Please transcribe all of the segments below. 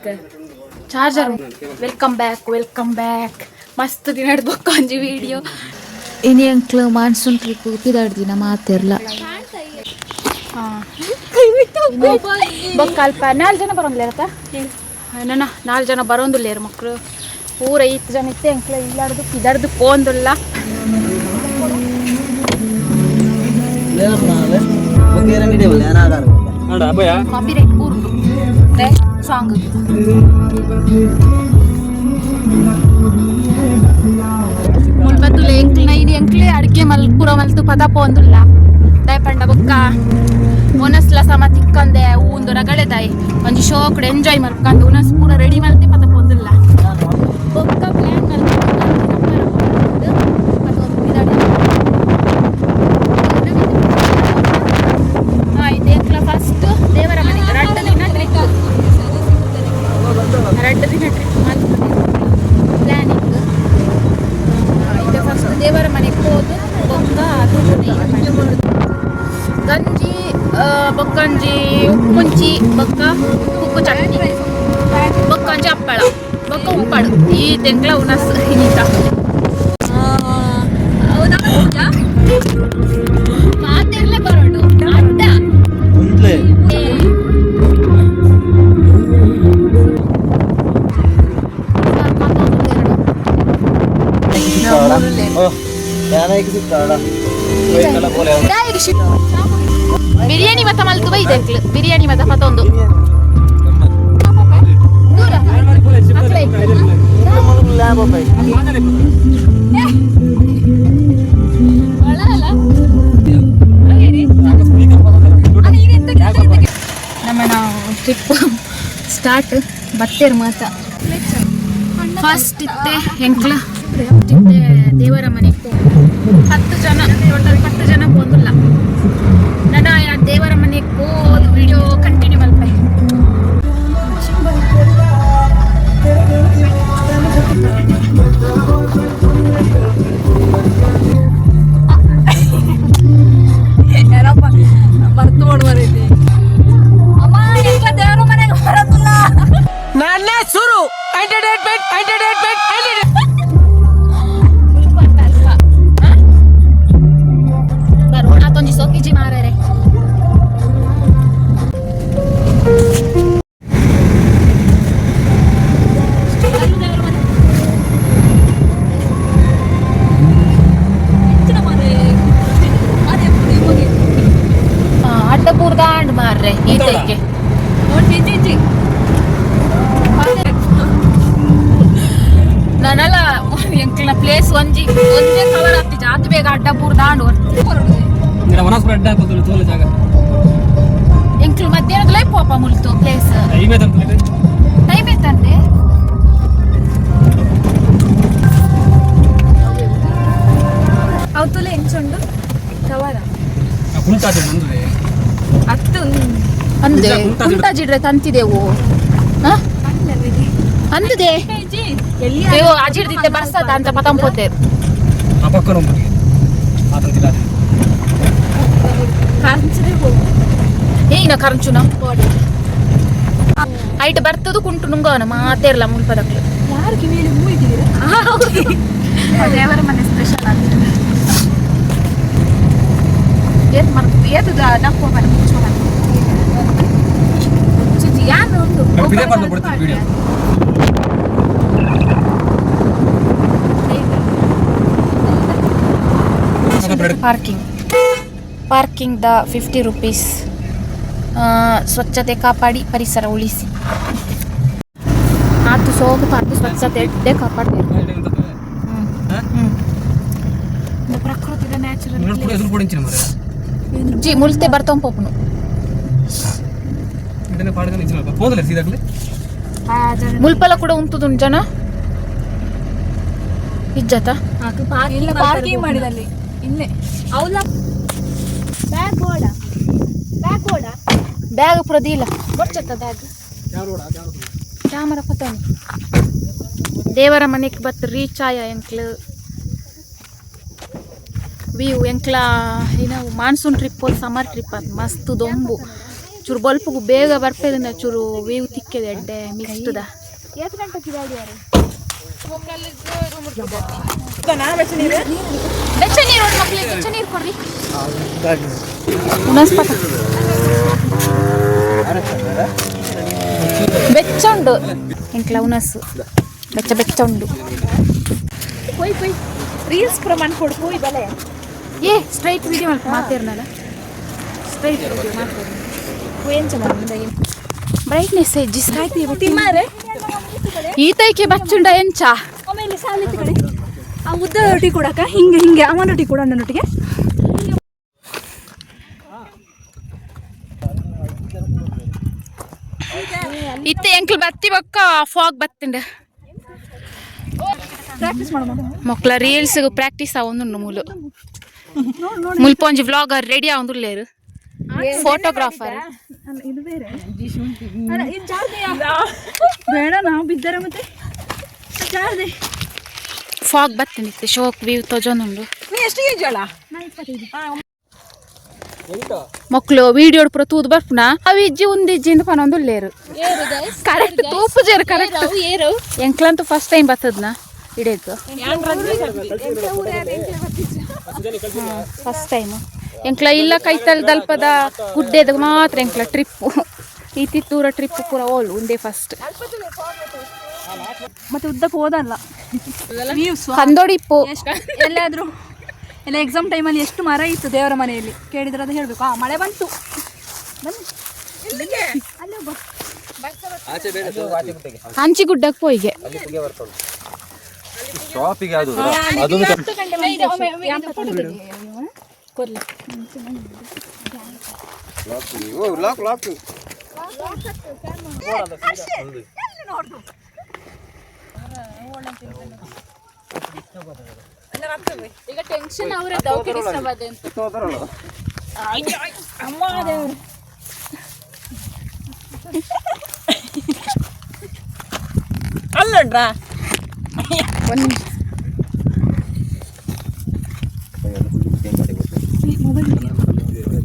Bike charger. Welcome back ಮಸ್ತ್ ದಿನ ಹಿಡ್ಬೇಕು ಒಂಜಿ ವಿಡಿಯೋ. ಇನಿ ಅಂಕ್ಲು ಮಾನ್ಸೂನ್ ಟ್ರಿಪ್ ಉಪ್ಪಿದಾಡ್ ದಿನ ಮಾತಿರ್ಲ ಬೊಕ್ಕ ಅಲ್ಪ 4 ಜನ ಬರೋಂದಿಲ್ಲ ನನ್ನ 4 ಜನ ಬರೋಂದಿಲ್ಲ ಮಕ್ಕಳು ಪೂರ 5 ಜನ ಇತ್ತೆ ಅಂಕ್ಲ ಇಲ್ಲಾಡ್ದು ಪಿದಾಡ್ದು ಪೋಂದಿಲ್ಲ. ಕಾಪಿರೈಟ್ ಪೂರ್ದು ಸಾಂಗ್ ಮುಲ್ಬತ್ತುಲೆ ಎಂಕ್ಲಿನ ಇಡಿ ಎಂಕ್ಲೆ ಅಡಿಕೆ ಪೂರ ಮಲ್ತು ಪದ ಪೋಂದುಲ್ಲ ದಯಪಂಡ ಬೊಕ್ಕ ಒನಸ್ಲ ಸಮ ತಿಕ್ಕಂದೆ ಊಂದು ರಗಳೆದಾಯಿ ಒಂಜಿ ಶೋಕುಡು ಎಂಜಾಯ್ ಮಲ್ಕಂದು ಒನಸ್ ಪೂರ ರೆಡಿ ಮಲ್ತಿ ಪದ ಪೋಂದುಲ್ಲ ಬೊಕ್ಕ ಪ್ಲಾನ್ ಮಲ್ತು ಇದೆಂಕ್ಲ ಫಸ್ಟ್ ದೇವರ ಮನೆಗೆ 2 ದಿನ ಟ್ರಿಪ್ ಮಾಡ್ಕೊಂಡು ಪ್ಲಾನಿಂಗ್. ಈಗ ಫಸ್ಟ್ ದೇವರ ಮನೆಗೆ ಹೋದು ಬೊಕ್ಕ ಗಂಜಿ ಬೊಕ್ಕಂಜಿ ಉಪ್ಪುಂಚಿ ಬೊಕ್ಕ ಉಪ್ಪು ಚಟ್ನಿ ಬೊಕ್ಕಂಜಿ ಹಪ್ಪಳ ಬೊಕ್ಕ ಉಪ್ಪಾಡು ಈ ತೆಂಗ್ಲ ಉನಸ್ ಹಿನಿತ ಮಾತೆರ್ಲೆ ಬರೋಡು ಅಡ್ಡ ಬಿರಿಯಾನಿ ಮತ ಮಲ್ತು ಬೈದೆ ಬಿರಿಯಾನಿ ಮತ ಮತ್ತೊಂದು ನಮ್ಮ ನಾವು ಟ್ರಿಪ್ ಸ್ಟಾರ್ಟ್ ಬತ್ತೇರು ಮಾತ ಫಸ್ಟ್ ಇತ್ತೆ ಎಂಕ್ಲ ಇತ್ತೆ ದೇವರ ಮನೆಗೆ 10 ಜನ ಟೋಟಲ್ 10 ಜನ ಬಂದಿಲ್ಲ. ನಾನು ಆ ದೇವರ ಮನೆಗೆ ಹೋದ ವಿಡಿಯೋ ಕಂಟಿನ್ಯೂ ಮಲ್ಪೆ. ಬರ್ತು ಮಾಡುವರೈತಿ ಅಮ್ಮ ಎಂಕ್ಲ ದೇವರ ಮನೆಗೆ ಬರಲ್ಲ ನನ್ನ ಶುರು ಎಂಟರ್ಟೈನ್ಮೆಂಟ್ ಬರೋಣಾತೊಂಜಿ ಸೋಕಿಜಿ ಮಾರರೆ ಅಡ್ಡಪೂರ್ದ ಅಂಡ್ ಮಾರ್ರೆ ಈತಕ್ಕೆ ನಾನಲ್ಲ ಎಂಕ್ಲಿನ ಪ್ಲೇಸ್ ಒಂದೇ ಕವರ್ ಆಗ್ತಿದ್ದೆ ಅದು ಬೇಗ ಅಡ್ಡಪೂರ್ ದಾಂಡು ಎಂಕ್ಲು ಮಧ್ಯಾಹ್ನದ ಲೈಫ್ ಪಾಪ ಮುಲ್ತು ಪ್ಲೇಸ್ ಟೈಮ್ ಐತಂತೆ ಅವತುಲೆ ಎಂಚುಂಡು ಕವರ ಅಂದೆ ಕುಂಟಾಜಿಡ್ರೆ ತಂತಿದೆವು ಅಂದಿದೆ ಅಜಿಡ್ದಿದ್ದೆ ಬರ್ಸದ ಅಂತ ಪತಂಪೋತೆ ಏನ ಖರ್ಚುನ ಐಟ್ ಬರ್ತದು ಕುಂಟು ನುಂಗವನ ಮಾತೇರ್ಲ ಮುನ್ಪದಕ್ಲು ದೇವರ ಮನೆ ಸ್ಪೆಷಲ್ ಏತ್ ಮರ್ತು ಏತು ನಪ್ಪು ಮನೆ ಮುಚ್ಚೋಣ ಯಾರು ಉಂಟು ಪಾರ್ಕಿಂಗ್ ದ 50 ರೂಪೀಸ್. ಸ್ವಚ್ಛತೆ ಕಾಪಾಡಿ ಪರಿಸರ ಉಳಿಸಿ ಆತು ಸೋಗು ಪಾರ್ದು ಸ್ವಚ್ಛತೆ ಇಡ್ಡೆ ಕಾಪಾಡಬೇಕು. ಪ್ರಕೃತಿದ ನ್ಯಾಚುರಲ್ ಜಿ ಮುಲ್ತೆ ಬರ್ತಾವ ಪೋಪನು ಮುಲ್ಪಲ ಕೂಡ ಉಂಟುದು ಜನ ಇಜ್ಜತ ಪಾರ್ಕಿಂಗ್ ಮಾಡಿದಲ್ಲಿ ಇಲ್ಲೇ ಅವಲ ಬ್ಯಾಗ್ ಪುರದಿ ಇಲ್ಲ ಗೊಚ್ಚತ್ತ ಬ್ಯಾಗ್ ಕ್ಯಾಮರಾ ಪತ ದೇವರ ಮನೆಗೆ ಬತ್ ರೀಚ್ ಆಯ ಎಂಕ್ಲು ವ್ಯೂ ಎಂಕ್ಲ ಏನೋ ಮಾನ್ಸೂನ್ ಟ್ರಿಪ್ ಸಮರ್ ಟ್ರಿಪ್ ಅದು ಮಸ್ತ್ ದೊಂಬು ಚೂರು ಬಲ್ಪು ಬೇಗ ಬರ್ಪೇದ ಚೂರು ವ್ಯೂ ತಿಕ್ಕದೆ ಎಡ್ಡೆ ಮಿಕ್ಸ್ದ ಬೆಚ್ಚ ನೀರು ಮಕ್ಳಿಗೆ ಬೆಚ್ಚ ನೀರು ಕೊಡ್ರಿ ಉಣಸ್ಪಟ ಬೆಚ್ಚ ಉಂಡು ಎಂಕ್ಲ ಉಣಸು ಬೆಚ್ಚ ಬೆಚ್ಚ ಉಂಡು ಪೊಯ್ ಪೊಯ್ ರೀಲ್ಸ್ ಪ್ರಮಾಣ ಕೊಡು ಪೊಯ್ ಬಲೆ ಏ ಸ್ಟ್ರೈಟ್ ವಿಡಿಯೋ ಮಲ್ಪ ಮಾತಾಡ್ನಲ್ಲ ಸ್ಟ್ರೈಟ್ ವಿಡಿಯೋ ಮಾತಾಡಿ ಎಂಚ ಮಾಡಿದ ಬ್ರೈಟ್ನೆಸ್ ಹೆಜ್ಜಿಸ್ತಾಯ್ತಿ ತಿಮ್ಮಾರೆ ಈತೈಕೆ ಬಚ್ಚುಂಡ ಎಂಚ ಆಮೇಲೆ ಸಾಲಿತ್ ಕಡೆ ಆ ಉದ್ದ ರೊಟ್ಟಿ ಕೊಡಕ ಹಿಂಗೆ ಹಿಂಗೆ ಅವನ ರೊಟ್ಟಿ ಕೊಡ ನನ್ನೊಟ್ಟಿಗೆ ಇತ್ತೆ ಎಂಕ್ಲು ಬತ್ತಿ ಬೊಕ್ಕ ಫಾಗ್ ಬತ್ತಿಂಡ ಪ್ರಾಕ್ಟೀಸ್ ಮಾಡೋಣ ಮೊಕ್ಲ ರೀಲ್ಸ್ ಪ್ರಾಕ್ಟೀಸ್ ಆವೊಂದುಂಡು ಮೂಲು ಮುಲ್ಪೊಂಜಿ ವ್ಲಾಗರ್ ರೆಡಿ ಆವೊಂದುಲ್ಲೇರು ಫೋಟೋಗ್ರಾಫರ್ ಇದು ಬೇರೆ ಇದು ಜಾರ್ದೆಯಾ ಬೇಡ ನಾವು ಬಿದ್ದರೆ ಮತ್ತೆ ಜಾರ್ದೆ ಫಾಗ್ ಬತ್ತಿಂದಿತ್ತೆ ಶೋಕ್ ವ್ಯೂ ತೋಜೊಂದುಂಡು ನೀ ಎಷ್ಟು ಕೆಜಿ ಅಲ್ಲ ನಾ 25 ಮಕ್ಕಳು ವಿಡಿಯೋ ಪುರ ತೂದು ಬರ್ಪುನ ಅವಿ ಇಜ್ಜಿ ಉಂದಿಜ್ಜಿಂದ ಪನೊಂದುಲ್ಲೇರು ಕರೆಕ್ಟ್ ತೂಪು ಜೇರು ಕರೆಕ್ಟ್ ಎಂಕ್ಲಂತೂ ಫಸ್ಟ್ ಟೈಮ್ ಬರ್ತದ್ನ ಇಡೇದು ಫಸ್ಟ್ ಟೈಮ್ ಎಂಕ್ಲ ಇಲ್ಲ ಕೈತಲ್ ದಲ್ಪದ ಗುಡ್ಡೆದ ಮಾತ್ರ ಎಂಕ್ಲ ಟ್ರಿಪ್ಪು ಈ ತಿತ್ತೂರ ಟ್ರಿಪ್ ಪೂರ ಓಲು ಒಂದೇ ಫಸ್ಟ್ ಮತ್ತೆ ಉದ್ದಕ್ಕೆ ಹೋದಲ್ಲ ಕಂದೋಡಿಪ್ಪು ಎಲ್ಲಾದ್ರೂ ಎಲ್ಲ ಎಕ್ಸಾಮ್ ಟೈಮಲ್ಲಿ ಎಷ್ಟು ಮರ ಇತ್ತು ದೇವರ ಮನೆಯಲ್ಲಿ ಕೇಳಿದ್ರೆ ಅದು ಹೇಳಬೇಕು ಮಳೆ ಬಂತು ಹಂಚಿ ಗುಡ್ಡಕ್ಕೆ ಪೋಯಿಗೆ ಈಗ ಟೆನ್ಷನ್ ಅವರ ಅಮ್ಮ ದೇವ್ರು ಅಲ್ಲಡ್ರಾ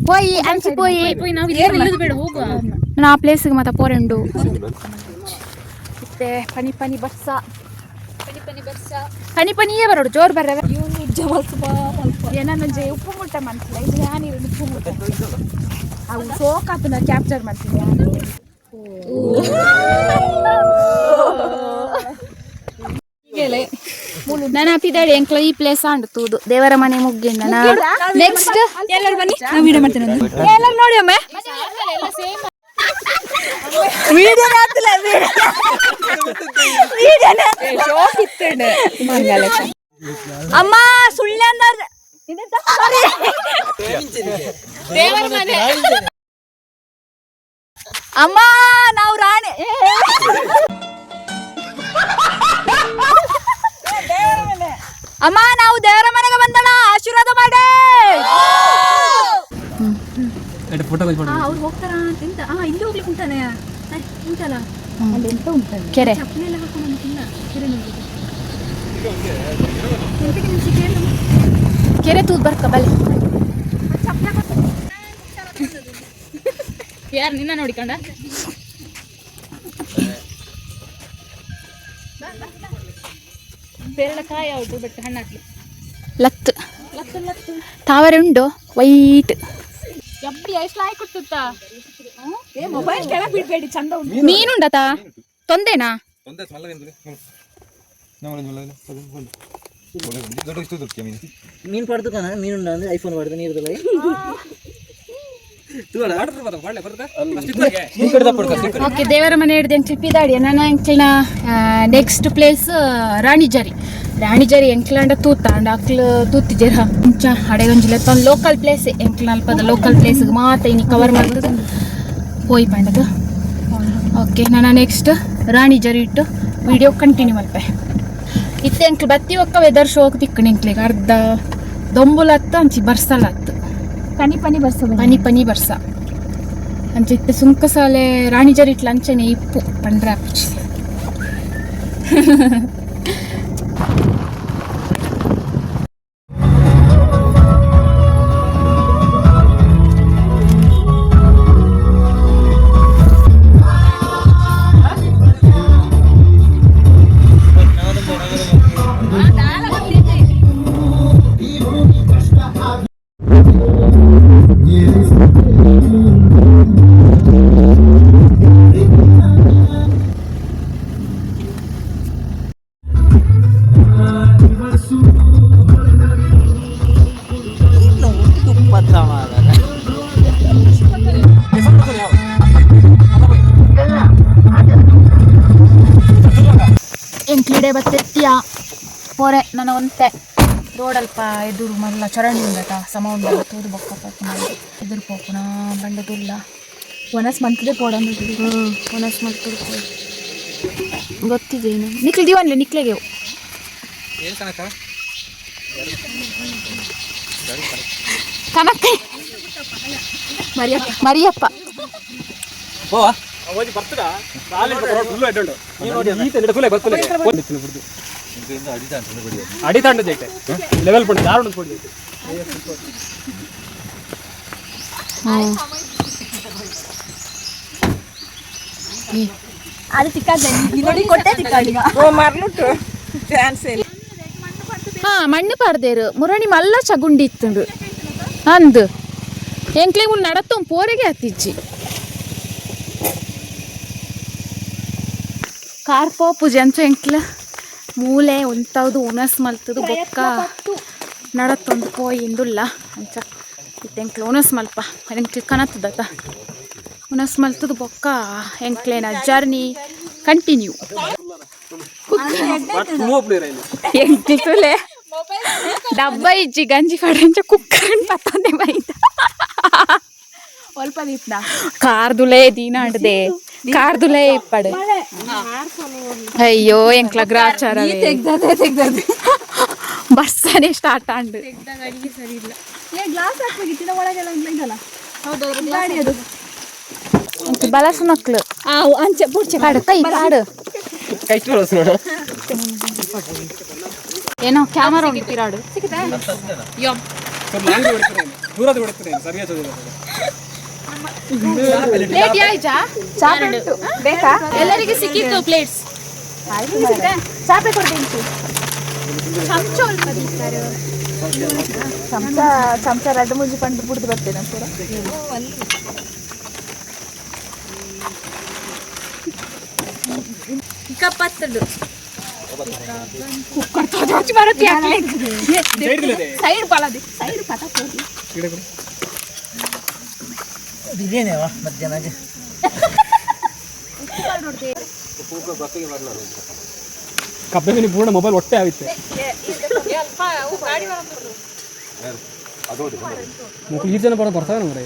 పోయి అలసిపోయి నా ప్లేస్కి మత పోరెండు ಮತ್ತೆ ಪನಿ ಪನಿ ಬರ್ಸ ಪನಿ ಪನಿಯೇ ಬರೋಡು ಜೋರು ಬರ್ರವೆ ಏನಂಜೆ ಉಪ್ಪು ಮುಟ್ಟ ಮನ್ಸಿಲ್ಲ ಇದು ಯಾನಿರು ಉಪ್ಪು ಮುಟ್ಟ ಅವು ಸೋಕಾತನ ಕ್ಯಾಪ್ಚರ್ ಮಾಡ್ತೀನಿ ನಾನು ಹಾಪಿದ್ದಾಳೆ ಎಂಕ್ಲ ಈ ಪ್ಲೇಸ್ ಅಂಡು ತೂದು ದೇವರ ಮನೆ ಮುಗ್ಗಿಂದ ನೆಕ್ಸ್ಟ್ ಎಲ್ಲರೂ ಬನ್ನಿ ನಾವು ವಿಡಿಯೋ ಮಾಡ್ತೀನಿ ಎಲ್ಲರೂ ನೋಡಿ ಒಮ್ಮೆ ಅಮ್ಮ ಸುಳ್ಳೆ ಅಮ್ಮ ನಾವು ರಾಣಿ ಅಮ್ಮ ನಾವು ದೇವರ ಮನೆಗೆ ಬಂದಣ ಆಶೀರ್ವಾದ ಮಾಡಿ ಅವ್ರು ಹೋಗ್ತಾರ ಅಂತ ಇಲ್ಲಿ ಹೋಗ್ಲಿಕ್ಕೆ ಉಂಟಾನೆ ಉಂಟಲ್ಲ ಅಲ್ಲಿ ಎಂತ ಉಂಟಲ್ಲ ಕೆರೆ ಚಪ್ಪಲೆಲ್ಲ ಹಾಕೊಂಡು ಕೆರೆ ನೋಡಿ ಕೆರೆ ತೂದ್ ಬರ್ಕ ಬಲ್ಲಿ ಯಾರು ನಿನ್ನ ನೋಡಿಕೊಂಡ ಬೇರೆಕಾಯಿ ಯಾವುದು ಬಟ್ ಹಣ್ಣು ಹಾಕ್ಲಿ ಲತ್ತು ತಾವರೆ ಉಂಡು ವೈಟ್ ಎಬ್ಬಡಿ ಎಷ್ಟು ಲಾಯ್ ಕೊಟ್ಟುತ್ತಾ ಮೊಬೈಲ್ ಕೆಳಗೆ ಬಿಡಬೇಡಿ ಚಂದ ಉಂಟು ಮೀನುಂಡತಾ ತೊಂದೆನಾ ಮೀನು ಪಡ್ದು ಕಣ ಮೀನುಂಡ ಅಂದ್ರೆ ಐಫೋನ್ ಪಡ್ದು ನೀರ್ದಲ್ಲ ಓಕೆ ದೇವರ ಮನೆ ಹಿಡ್ದು ಎಂಕ್ಲಿಪ್ಪಿದಾಡಿ ನನ್ನ ಎಂಕ್ಲಿನ ನೆಕ್ಸ್ಟ್ ಪ್ಲೇಸ್ ರಾಣಿಜರಿ ಎಂಕ್ಲಾಂಡ ತೂತಾಂಡ ಅಕ್ಲು ತೂತಿದ್ದೀರ ಇಂಚ ಅಡೆಗಂಜಿಲ ಒಂದು ಲೋಕಲ್ ಪ್ಲೇಸ್ ಎಂಕ್ಲ ಅಲ್ಪದ ಲೋಕಲ್ ಪ್ಲೇಸ್ಗೆ ಮಾತ್ರ ಇನ್ನು ಕವರ್ ಮಾಡ್ತದೆ ಹೋಯ್ ಪಂಡದು ಓಕೆ ನಾನು ನೆಕ್ಸ್ಟ್ ರಾಣಿಜರಿ ಇಟ್ಟು ವಿಡಿಯೋ ಕಂಟಿನ್ಯೂ ಮಲ್ಪೆ ಇತ್ತೆ ಎಂಕ್ಲು ಬತ್ತಿ ಒಕ್ಕ ವೆದರ್ ಶೋಕ್ ತಿಕ್ಕಣ ಎಂಕ್ಲಿಗೆ ಅರ್ಧ ದೊಂಬುಲತ್ತ ಅಂಚಿ ಬರ್ಸಲತ್ತು ಪನಿ ಪನಿ ಬರ್ಸ ಪನಿ ಬರ್ಸ ಅಂಚೆ ಇತ್ತೆ ಸುಂಕಸಾಲೆ ರಾಣಿಜರಿ ಇಟ್ಲ ಅಂಚನೆ ಇಪ್ಪು ಪಂಡ್ರೆ ಅಪ್ಪಿ ಎಡೆ ಬತ್ತೆಟ್ಟಿಯ ಪೋರೆ ನನ್ನ ಒಂತೆ ರೋಡಲ್ಪ ಎದುರು ಮಲ್ಲ ಚರಂಡಿ ಉಂಡಟ ಸಮ ಉಂಡಲ್ಲ ತೂದು ಬೊಕ್ಕ ಮಾಡಿ ಎದುರು ಪೋಪುನ ಬಂಡೆ ತುಲ್ಲ ಒನಸ್ ಮಂತದೆ ಪೋಡಂದು ಒನಸ್ ಮಂತದೆ ಗೊತ್ತಿದೆ ನಿಕ್ಲೆ ದೀವನ್ಲೆ ನಿಕ್ಲೆಗೆ ಕನಕ ಮರಿಯಪ್ಪ ಅಡಿತಾಂಡ ಲೆವೆಲ್ ಪಡಿ ಯಾರು ಕೊಡಿ ಅದು ತಿಕ್ಕಾದೆ ನೋಡಿ ಕೊಟ್ಟೆ ತಿಕ್ಕಾಡಿಗ ಮರ್ನುಟ್ಟು ಚಾನ್ಸ್ ಇಲ್ಲ ಹಾ ಮಣ್ಣು ಪಾರ್ದೇರು ಮುರಣಿ ಮಲ್ಲ ಚಗುಂಡಿ ಇತ್ತುಂಡು ಅಂದು ಎಂಕ್ಲೆ ಉಲ್ ನಡತ್ತು ಪೋರೆಗೆ ಹತ್ತಿಜ್ಜಿ ಕಾರ್ಪೋ ಪೂಜೆ ಅಂತೂ ಎಂಕ್ಲ ಮೂಲೆ ಉಂತವ್ದು ಉನಸ್ ಮಲ್ತದು ಬೊಕ್ಕ ನಡತ್ತೊಂದು ಪೋಯಿಂದುಲ್ಲ ಅಂಚ ಎಂಕ್ಲ ಉನಸ್ ಮಲ್ಪ ಎಂಕ್ಲೆ ಕನತ್ತದತ್ತ ಉನಸ್ ಮಲ್ತದು ಬೊಕ್ಕ ಎಂಕ್ಲೇನ ಜರ್ನಿ ಕಂಟಿನ್ಯೂ ಎಂಕ್ಲೆ ಡಬ್ಬ ಇಜ್ಜಿ ಗಂಜಿ ಕಡೆಂಚ ಕುಕ್ಕರ್ ಪತ್ತಂದೆ ಬೈದ ಸ್ವಲ್ಪ ದೀಪ್ನ ಕಾರ್ದುಲೇ ದೀನಾಡ್ದೆ ಕಾರ್ದುಲೇ ಇಪ್ಪಡೆ ಅಯ್ಯೋ ಎಂಕ್ಲ ಗ್ರಾಚಾರ ಬರ್ಸನೆ ಸ್ಟಾರ್ಟ್ ಆಂಡು ಬಲಸ ಮಕ್ಳು ಅಂಚೆ ಪುಡ್ಚೆ ಕಾಡು ಕೈ ಕಾಡು ಏನೋ ಕ್ಯಾಮರಾ ಉಂಟು ಪಿರಾಡು ಪ್ಲೇಟ್ ಯಾಯ್ಚಾ ಬೇಕಾ ಎಲ್ಲರಿಗೆ ಸಿಕ್ಕಿತ್ತು ಪ್ಲೇಟ್ಸ್ ಚಾಪೆ ಕೊಡ್ತೀನಿ ಚಮಚ ಚಮಚ ರಡ್ಡು ಮುಂಜಿ ಪಂಡು ಬಿಡ್ದು ಬರ್ತೇನೆ ಪೂರ ಕಪ್ಪತ್ತದು ಕುಕ್ಕರ್ ತೋಜಿ ಬರುತ್ತೆ ಸೈಡ್ ಪಳದಿ ಸೈಡ್ ಪಟ ಹೋಗಿ ಬಿರಿಯಾನಿವಾ ಮಧ್ಯಾಹ್ನ ಕಬ್ಬೆ ಮೀನು ಪೂರ್ಣ ಮೊಬೈಲ್ ಹೊಟ್ಟೆ ಆಗುತ್ತೆ ಈ ಜನ ಬರೋ ಬರ್ತಾವೆ ನಮ್ಗೆ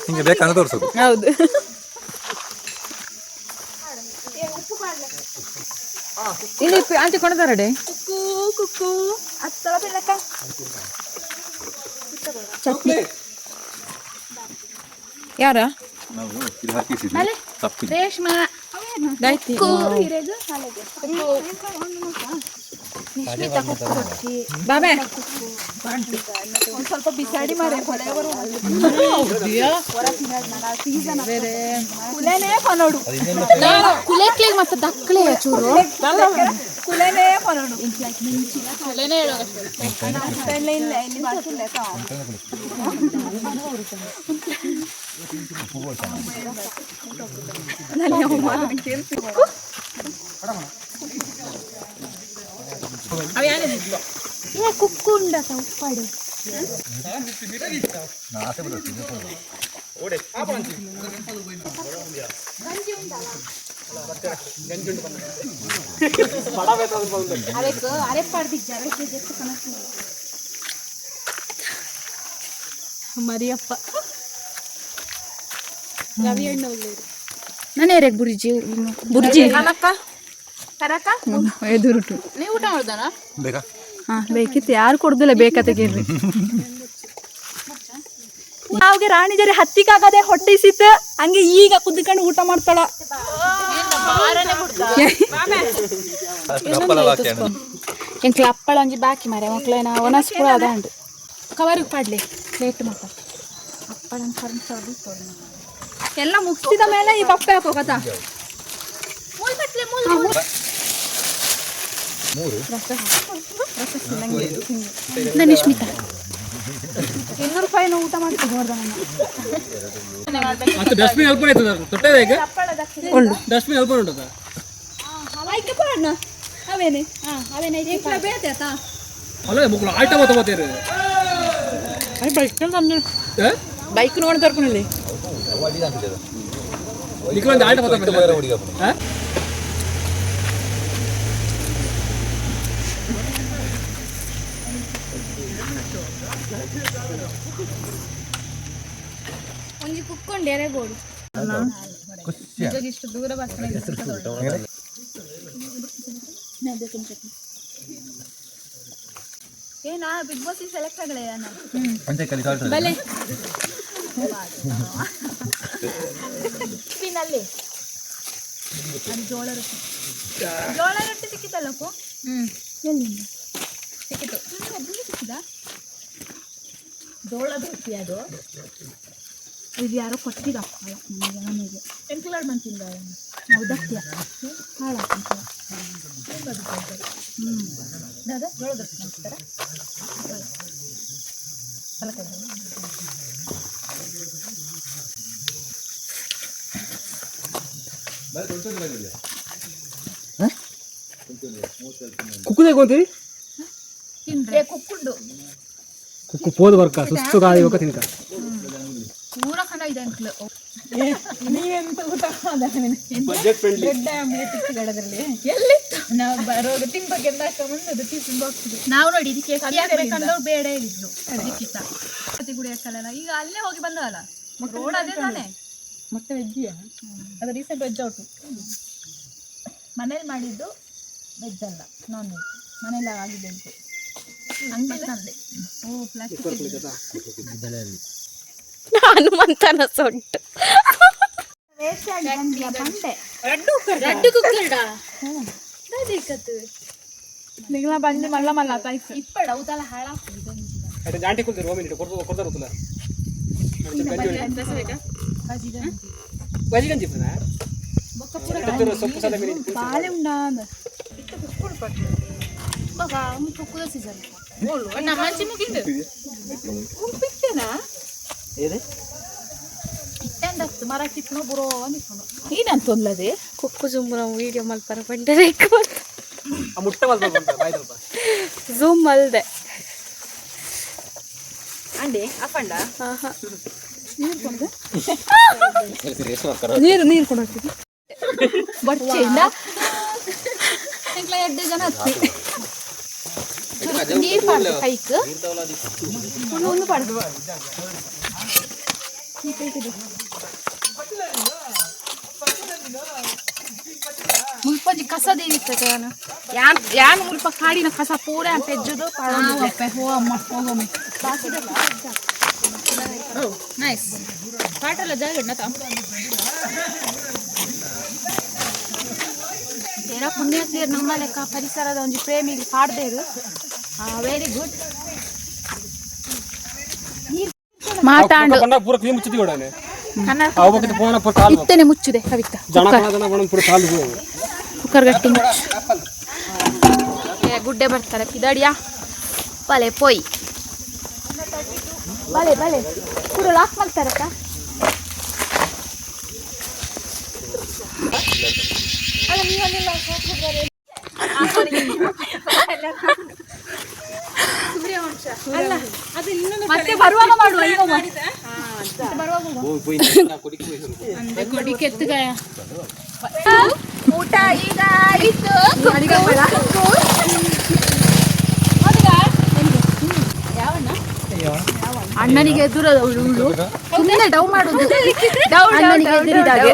ಹಿಂಗೆ ಬೇಕಂದ್ರೆ ತೋರಿಸೋದು ಹೌದು ಇಲ್ಲಿ ಆಂಟಿ ಕೊಡ್ತಾರಡೆ ಕುಕ್ಕು ಅತ್ತಲ ಬೆಳಕ ಚಟ್ನಿ ಯಾರ ನಾವು ಇದು ಹಾಕಿಸಿದ್ವಿ ತಪ್ಪು ರೇಷ್ಮಾ ಗಾಯ್ತಿ ಬಾಬೆ ಸ್ವಲ್ಪ ಬಿಸಾಡಿ ಮಾರೆ ಕುಲೇನೇ ಕೊನೋಡು ಕುಲೇಕ್ಲಿಗೆ ಮತ್ತೆ ದಕ್ಕಲೆ ಚೂರು ಕುಲೇನೇ ಕೊನೋಡು ಕುಲೇನೇ ಹೇಳೋ ಇಲ್ಲ ಇಲ್ಲಿ ಮಾಡ್ತಿಲ್ಲ ಕುಕ್ಕುಂಡ ಉಪ್ಪಾಡು ಮರಿಯಪ್ಪ ನಾನೇ ಬುರ್ಜಿ ಬುರ್ಜಿ ಎದುರುಟು ನೀವು ಊಟ ಮಾಡ್ದಾನ ಬೇಕಾ ಹಾ ಬೇಕಿತ್ತು ಯಾರು ಕೊಡುದಿಲ್ಲ ಬೇಕತೆಗೇನ್ರಿ ನಾವ್ಗೆ ರಾಣಿ ಜರಿ ಹತ್ತಿಗಾಗದೆ ಹೊಟ್ಟಿಸಿತ್ತು ಹಂಗೆ ಈಗ ಕುದ್ಕೊಂಡು ಊಟ ಮಾಡ್ತಾಳ ಎಂಕ್ಲ ಅಪ್ಪಳ ಒಂಜಿ ಬಾಕಿ ಮಾರೆ ಮಕ್ಳೇನ ಒನಸ್ ಕೂಡ ಅದ ಉಂಟು ಕವರಿಗೆ ಪಾಡ್ಲಿ ಪ್ಲೇಟ್ ಮಕ್ಕ ಅಪ್ಪಳ ಎಲ್ಲ ಮುಗಿಸಿದ ಮೇಲೆ ಈ ಪಪ್ಪೆ ಹಾಕೋ ಕಥಾ ನಿಶ್ಮಿತಾ 200 ರೂಪಾಯಿನ ಊಟ ಮಾಡ್ತೀವಿ ಮತ್ತೆ ಡಸ್ಟ್ಬಿನ್ ಹೆಲ್ಪ್ ಆಯ್ತದ ತೊಟ್ಟೆದ ಈಗ ಡಸ್ಟ್ಬಿನ್ ಹೆಲ್ಪ್ ಉಂಟದ ಅಲ್ಲ ಮುಕ್ಳು ಆಯ್ತಾ ಮತ್ತೆ ಬೈಕ್ ನೋಡಿ ತರ್ಕೊಂಡಿಲ್ಲ ನಿಕ್ಕೊಂದು ಆಯ್ತಾ ಮತ್ತೆ ಒಂಜಿ ಕುಕ್ಕೊಂಡು ಎರೆಗೋಡು ಇಷ್ಟು ದೂರ ಬರ್ತಾನೆ ಏನಾ ಬಿಗ್ ಬಾಸ್ ಸೆಲೆಕ್ಟ್ ಆಗಲೇ ಬಲೆ ಟಿಫಿನಲ್ಲಿ ಅದು ಜೋಳ ರೊಟ್ಟಿ ಸಿಕ್ಕಿತಲ್ಲಪ್ಪು ಎಲ್ಲಿಂದ ಸಿಕ್ಕಿತು ಸಿಕ್ಕಿದ ಜೋಳದ ರೊಟ್ಟಿ ಅದು ಇದು ಯಾರೋ ಕೊಟ್ಟಿದ್ದಪ್ಪ ನನಗೆ ಎಂಟ್ಲಾಡ್ ಬಂತಿಲ್ಲ ಹೌದತ್ಯ ಹಾಳಾಗ್ತಂತ ಅದ ಜೋಳದ ರೊಟ್ಟಿ ಮಾಡ್ತಾರ ಕುಕ್ಕುದೇ ಕೊಂತೀರಿ ಕುಕ್ಕುಂಡು ಕುಕ್ಕು ಪೋದು ಬರ್ಕ ಸುಸ್ತು ಗಾಳಿ ಹೋಗ ತಿನ್ಕ ಪೂರ ಖಂಡ ಇದೆ ಅಂಕ್ಲು ಬಜೆಟ್ ಫ್ರೆಂಡ್ಲಿ ನಾವು ನೋಡಿ ಇದಕ್ಕೆ ಬೇಕಂದ್ರೆ ಬೇಡ ಹೇಳಿದ್ರು ಅದಕ್ಕಿಂತ ಗುಡಿಯಕ್ಕಲ್ಲ ಈಗ ಅಲ್ಲೇ ಹೋಗಿ ಬಂದವಲ್ಲ ರೋಡ್ ಅದೇ ತಾನೆ ಮತ್ತೆ ವೆಜ್ಜಿಯಾ ಅದು ರೀಸೆಂಟ್ ವೆಜ್ ಔಟು ಮನೇಲಿ ಮಾಡಿದ್ದು ವೆಜ್ ಅಲ್ಲ ನಾನ್ ವೆಜ್ ಮನೇಲಿ ಆಗಿದೆ ಅಂತ ಹಂಗೆ ತಂದೆ ಓ ಪ್ಲಾಸ್ಟಿಕ್ ಹನುಮಂತನ ಸೊಂಟು ನಿಗಳ ಬಂದು ಮಲ್ಲ ಮಲ್ಲ ತಾಯ್ತು ಇಪ್ಪಡ ಅವತಲ್ಲ ಹಾಳಾಗ್ತದೆ ಅದೇ ಜಾಂಟಿ ಕುಲ್ತಿರು ಹೋಗಿ ಕೊಡ್ತಾರ ಗೊತ್ತಲ್ಲ ಬಜಿ ಗಂಜಿ ಪುನಃ ಸೊಪ್ಪು ಸದ ಮೇಲೆ ಬಾಳೆ ಉಂಡಾ ಕುಕ್ಕುದ ಸೀಸನ್ ನಮ್ಮಂಚಿ ಮುಗಿಂದು ಉಪ್ಪಿಟ್ಟೇನಾ ಇಟ್ಟಂದತ್ತು ಮರ ಟಿಪ್ನು ಬರೋ ಅಂದಿಕೊಂಡು ಏನಂತೊಂದ್ಲದೆ ಕುಕ್ಕು ಜುಂಬು ನಾವು ವಿಡಿಯೋ ಮಲ್ಪರ ಬಂಡರೆ ಆ ಮುಟ್ಟೆ ಮಲ್ಪಂತ ಬಾಯ್ ಸ್ವಲ್ಪ ಝೂಮ್ ಅಲ್ದೆ ಅಂಡೆ ಅಪ್ಪಂಡ ನೀರು ಕೊಡೋದು ಬಟ್ಟೆಯಿಂದ ಎಡ್ಡೆ ಜನ ಹತ್ತಿ ನೀರು ಪಾಡ್ದು ಕೈಕ್ ಒಂದು ಪಾಡ್ದು ಮುಲ್ಪಜಿ ಕಸದೇವಿರ್ತದೆ ಯಾನ್ ಮುಲ್ಪ ಕಾಡಿನ ಕಸ ಪೂರ ಪೆಜ್ಜದು ಹೋ ಅಮ್ಮ ಹೋಗೊಮ್ಮೆ ನೈಸ್ ಪಾಟಲ್ಲ ಜಾಗ ಏನೋ ಪುಣ್ಯತೀರ್ ನಮ್ಮ ಲೆಕ್ಕ ಪರಿಸರದ ಒಂದು ಪ್ರೇಮಿಗೆ ಪಾಡ್ದೇ ಇರು ವೆರಿ ಗುಡ್ ಮಾತಾಡು ಪೂರ ಕ್ಲೀನ್ ಮುಚ್ಚಿತಿ ಕೊಡನೆ ಅವಕ್ಕೆ ಫೋನ್ ಪೂರ ಕಾಲ್ ಇತ್ತನೆ ಮುಚ್ಚಿದೆ ಕವಿತಾ ಜನ ಪೂರ ಕಾಲ್ ಕುಕ್ಕರ್ ಗಟ್ಟಿ ಮುಚ್ಚು ಗುಡ್ಡೆ ಬರ್ತಾರೆ ಪಿದಾಡಿಯಾ ಬಲೆ ಪೊಯ್ ಬಲೆ ಬಲೆ ಪೂರ ಲಾಕ್ ಮಾಡ್ತಾರಕ್ಕ ಮತ್ತೆ ಬರುವಾಗ ಮಾಡುವ ಈಗ ಕೆತ್ತಗಾಯ ಊಟ ಈಗ ಆಯ್ತು ಅಣ್ಣನಿಗೆ ಎದುರದವಳು ಸುಮ್ಮನೆ ಡೌ ಮಾಡುದು ಅಣ್ಣನಿಗೆ ಎದುರಿದಾಗೆ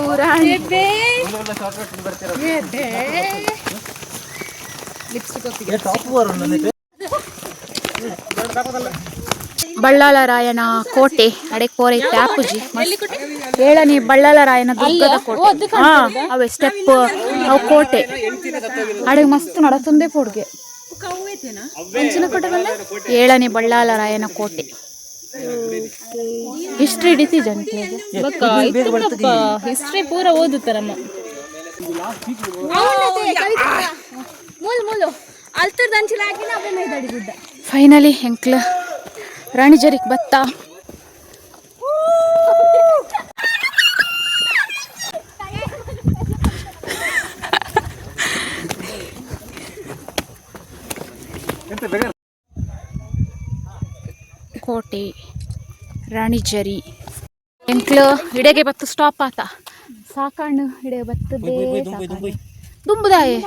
ಬಳ್ಳಾಲರಾಯನ ಕೋಟೆ ಅಡೆ ಕೋರೆ ಟ್ಯಾಪುಜಿ 7ನೇ ಬಳ್ಳಾಲರಾಯನ ದುರ್ಗದ ಕೋಟೆ ಅವೇ ಸ್ಟೆಪ್ ಅವು ಕೋಟೆ ಅಡೆ ಮಸ್ತ್ ನಡ ತುಂದೆ ಪೋಡ್ಗೆ 7ನೇ ಬಳ್ಳಾಲರಾಯನ ಕೋಟೆ ಹಿಸ್ಟ್ರಿ ಹಿಡಿತಿ ಜನಕ್ಕೆ ಹಿಸ್ಟ್ರಿ ಪೂರ ಓದುತ್ತಾರಮ್ಮ. ಫೈನಲಿ ಎಂಕ್ಲ ರಾಣಿಜರಿಗೆ ಬತ್ತ ಕೋಟೆ ರಾಣಿಜರಿ ಎಂಕ್ಲ ಹಿಡೆಗೆ ಬತ್ತು ಸ್ಟಾಪ್ ಆತ ಸಾಕಣ್ಣು ಹಿಡೆ ಬತ್ತದೇ ದುಂಬುದಾಯೆ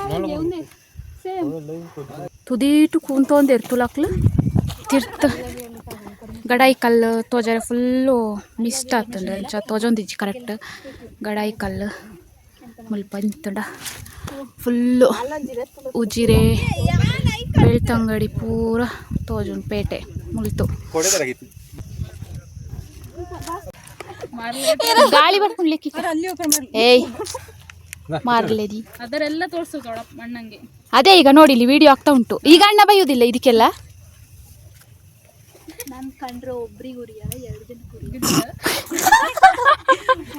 ತುದೀಟು ಕೂಂತೊಂದೇರು ತುಲಾಕ್ಲು ತಿರ್ತ ಗಡಾಯಿ ಕಲ್ಲು ತೋಜರೆ ಫುಲ್ಲು ಮಿಸ್ಟ್ ಆಗ್ತಂಡ ತೋಜೊಂದಿಜ್ಜಿ ಕರೆಕ್ಟ್ ಗಡಾಯಿ ಕಲ್ಲು ಮುಲ್ಪ ಇಂತಂಡ ಫುಲ್ಲು ಉಜಿರೆ ಬೆಳ್ತಂಗಡಿ ಪೂರ ತೋಜುಂಡು ಪೇಟೆ ಮುಲ್ತು ಗಾಳಿ ಬರ್ಕೊಂಡ್ಲಿಕ್ಕೆ ಏಯ್ ಮಾರ್ಲೇದಿ ಅದರೆಲ್ಲ ತೋರ್ಸೋದು ಅಣ್ಣಂಗೆ. ಅದೇ ಈಗ ನೋಡಿ ಇಲ್ಲಿ ವಿಡಿಯೋ ಆಗ್ತಾ ಉಂಟು. ಈಗ ಅಣ್ಣ ಬೈಯುವುದಿಲ್ಲ ಇದಕ್ಕೆಲ್ಲ. ನಾನು ಕಂಡ್ರೆ ಒಬ್ರಿಗೆ ಉರಿಯ 2 ದಿನ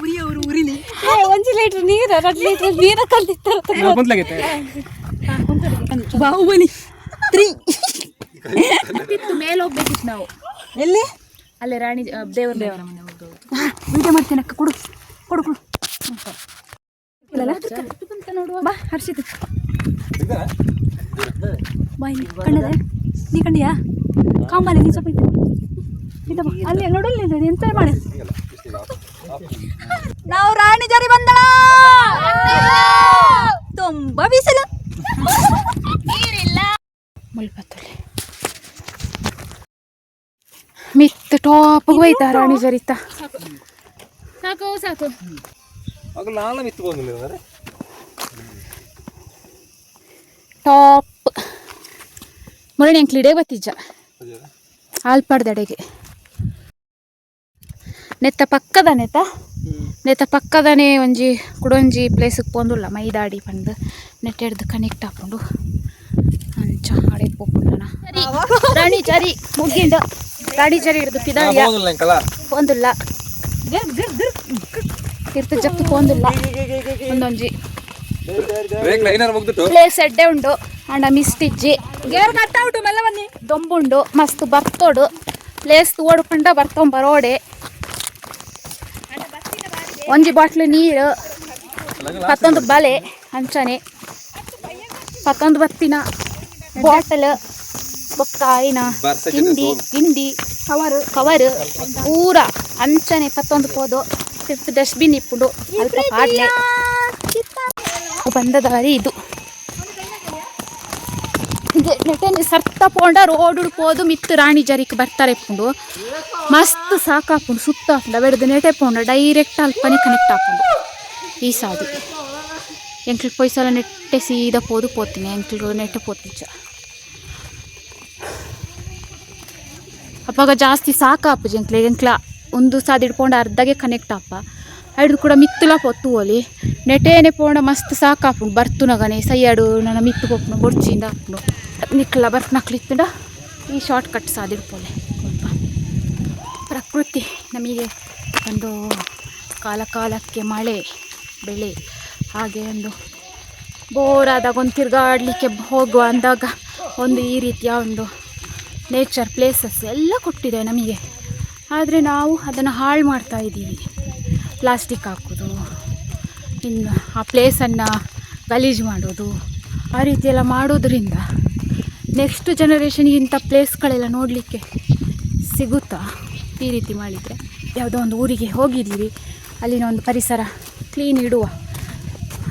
ಉರಿಯವರು ಉರಿಲಿ 1 ಲೀಟರ್ ನೀರು 2 ಲೀಟರ್ ನೀರು ಕಲ್ತಿರ್ತಾರೆ ಬಾಹುಬಲಿ 3 ಮತ್ತಿತ್ತು ಮೇಲೆ ಹೋಗ್ಬೇಕಿತ್ತು ನಾವು. ಎಲ್ಲಿ? ಅಲ್ಲೇ ರಾಣಿ ದೇವರ ಮನೆ ಹೋಗ್ದು ವಿಡಿಯೋ ಮಾಡ್ತೇನೆ ಅಕ್ಕ. ಕೊಡು ಕೊಡು ಕೊಡು ನೋಡುವ ಬಾ ಹರ್ಷಿತ್ ಬಾಯ್ ಕಣ್ಣದ ನೀ ಕಂಡಿಯಾ ಕಾಂಬಾಲೆ ನೀ ಸ್ವಲ್ಪ ಅಲ್ಲಿ ನೋಡಲ್ಲ ಎಂತ ಮಾಡಿ ನಾವು ರಾಣಿ ಜಾರಿ ಬಂದಳ ತುಂಬಾ ಬಿಸಿಲು ನೀರಿಲ್ಲ ಮುಲ್ಪತ್ತಲೆ ಮಿತ್ ಟಾಪ್ ಹೋಯ್ತಾ ರಾಣಿ ಜರಿತ ಸಾಕು ಸಾಕು ಟಾಪ್ ಮುರಣಿ ಅಂಕ್ಲಿಡೆ ಬತ್ತಿಜ್ಜ ಆಲ್ಪಾಡ್ದಡೆಗೆ ನೆತ್ತ ಪಕ್ಕದ ನೆತ್ತ ಪಕ್ಕದನೇ ಒಂಜಿ ಕುಡೊಂಜಿ ಪ್ಲೇಸಿಗೆ ಪೋಂದುಲ್ಲ ಮೈದಾಡಿ ಪಂದು ನೆಟ್ಟೆಡ್ದು ಕನೆಕ್ಟ್ ಹಾಕೊಂಡು ಅಂಚ ಆಡೆ ಪೋಪುಂಡನ ರಾಣಿ ಜಾರಿ ಮುಗ್ಗಿಂಡ ರಾಣಿ ಜಾರಿ ಹಿಡ್ದು ಪಿದಾಡಿಯ ಪೋಂದುಲ್ಲ ಇರ್ತ ಜಪ್ತು ಪೋಂದುಲ್ಲ ಒಂದೊಂಜಿ ಪ್ಲೇಸ್ ಎಡ್ಡೆ ಉಂಡು ಅಂಡ ಮಿಸ್ಟಿಜ್ಜಿ ಗೇರ್ ಕಟ್ಟ ಉಂಟು ಮೆಲ್ಲ ಬನ್ನಿ ದೊಂಬುಂಡು ಮಸ್ತ್ ಬರ್ತೋಡು ಪ್ಲೇಸ್ ಓಡ್ಕೊಂಡ ಬರೋಡೆ ಒಂಜಿ ಬಾಟ್ಲು ನೀರು 11 ಬಲೆ ಅಂಚನೆ 11 ಬತ್ತಿನ ಬಾಟಲ್ ಬೊಕ್ಕ ಐನ ಗಿಂಡಿ ಕವರ್ ಪೂರ ಅಂಚನೆ 11 ಪೋದು ತಿರ್ತು ಡಸ್ಟ್ಬಿನ್ ಇಪ್ಪುಂಡು ಅಲ್ಪ ಪಾಡ್ಲೆ ಬಂದ ದಾರಿ ಇದು ನೆಟ್ಟೆ ಸರ್ತ ಪೋಂಡ ರೋಡ್ ಉಡ್ಪೋದು ಮಿತ್ತು ರಾಣಿ ಜರಿಕ್ ಬರ್ತಾರೆ ಇಪ್ಪುಂಡು ಮಸ್ತ್ ಸಾಕಾಪುಂಡು ಸುತ್ತ ಹಾಪುಂಡು ಬೆಡ್ದು ನೆಟೆ ಪೋಂಡ ಡೈರೆಕ್ಟ್ ಅಲ್ಪನೆ ಕನೆಕ್ಟ್ ಹಾಪುಂಡು ಈ ಸಾದಿ ಎಂಕ್ಲು ಪೊಯ್ಸಲ ನೆಟ್ಟೆ ಸೀದಾ ಪೋತೀನಿ ಎಂಕ್ಲು ನೆಟ್ಟೆ ಪೋತಿಜ್ಜ ಅಪ್ಪಾಗ ಜಾಸ್ತಿ ಸಾಕಾಪು ಎಂಕ್ಲ ಒಂದು ಸಾದಿ ಹಿಡ್ಕೊಂಡು ಅರ್ಧಗೆ ಕನೆಕ್ಟ್ ಆಪ ಹಿಡ್ದು ಕೂಡ ಮಿತ್ತುಲ ಪೊತ್ತು ಓಲಿ ನೆಟೇನೆ ಪೋಂಡ ಮಸ್ತ್ ಸಾಕಾಪುಂಡು ಬರ್ತುನಗನೆ ಸೈಯಡು ನನ್ನ ಮಿತ್ತು ಪೊಪ್ಪುನು ಬೊಡ್ಚಿಂದ ಹಾಪುಂಡು ನಿಕ್ಲ ನಕ್ಲಿತ್ತುಂಡ ಈ ಶಾರ್ಟ್ ಕಟ್ ಸಾದಿಡ್ಪೋಲೆ ಸ್ವಲ್ಪ ಪ್ರಕೃತಿ ನಮಗೆ ಒಂದು ಕಾಲಕ್ಕೆ ಮಳೆ ಬೆಳೆ ಹಾಗೆ ಒಂದು ಬೋರಾದಾಗ ಒಂದು ತಿರುಗಾಡಲಿಕ್ಕೆ ಹೋಗುವ ಅಂದಾಗ ಒಂದು ಈ ರೀತಿಯ ಒಂದು ನೇಚರ್ ಪ್ಲೇಸಸ್ ಎಲ್ಲ ಕೊಟ್ಟಿದೆ ನಮಗೆ. ಆದರೆ ನಾವು ಅದನ್ನು ಹಾಳು ಮಾಡ್ತಾ ಇದ್ದೀವಿ. ಪ್ಲಾಸ್ಟಿಕ್ ಹಾಕೋದು, ಇನ್ನು ಆ ಪ್ಲೇಸನ್ನು ಗಲೀಜು ಮಾಡೋದು, ಆ ರೀತಿಯೆಲ್ಲ ಮಾಡೋದ್ರಿಂದ ನೆಕ್ಸ್ಟ್ ಜನರೇಷನ್ಗೆ ಇಂಥ ಪ್ಲೇಸ್ಗಳೆಲ್ಲ ನೋಡಲಿಕ್ಕೆ ಸಿಗುತ್ತಾ? ಈ ರೀತಿ ಮಾಡಿದರೆ ಯಾವುದೋ ಒಂದು ಊರಿಗೆ ಹೋಗಿದ್ದೀವಿ, ಅಲ್ಲಿನ ಒಂದು ಪರಿಸರ ಕ್ಲೀನ್ ಇಡುವ